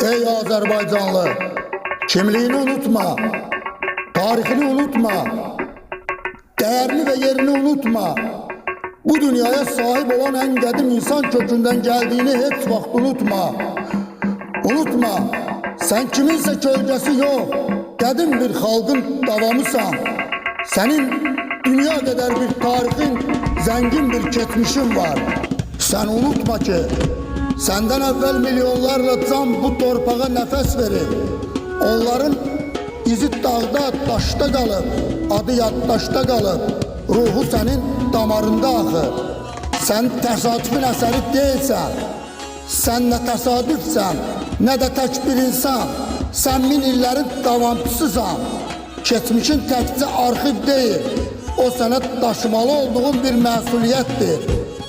Ey Azerbaycanlı, kimliğini unutma, tarixini unutma, değerini ve yerini unutma. Bu dünyaya sahip olan en qədim insan kökünden geldiğini hiç vaxt unutma. Unutma, sen kiminse kölgəsi yok, qədim bir xalqın davamısan. Senin dünya kadar bir tarixin, zengin bir keçmişin var. Sen unutma ki, senden evvel milyonlarla can bu torpağa nefes verir. Onların izi dağda, taşta kalır, adı yaddaşta kalır, ruhu senin damarında axır. Sen təsadüfün əsəri deyilsən, sen ne təsadüfsən, ne de tək bir insan. Sen min illerin davamçısısan. Keçmişin təkcə arxiv değil, o sənə daşımalı olduğun bir məsuliyyətdir.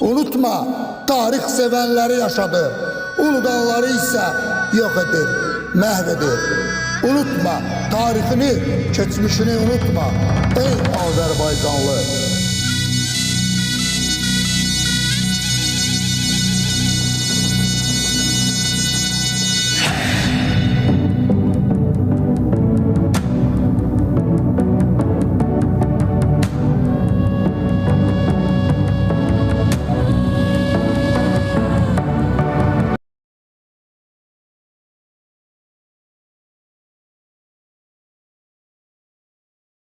Unutma, tarix sevenleri yaşadı, unudanları ise yok edir, məhv edir. Unutma, tarixini, keçmişini unutma. Ey Azerbaycanlı!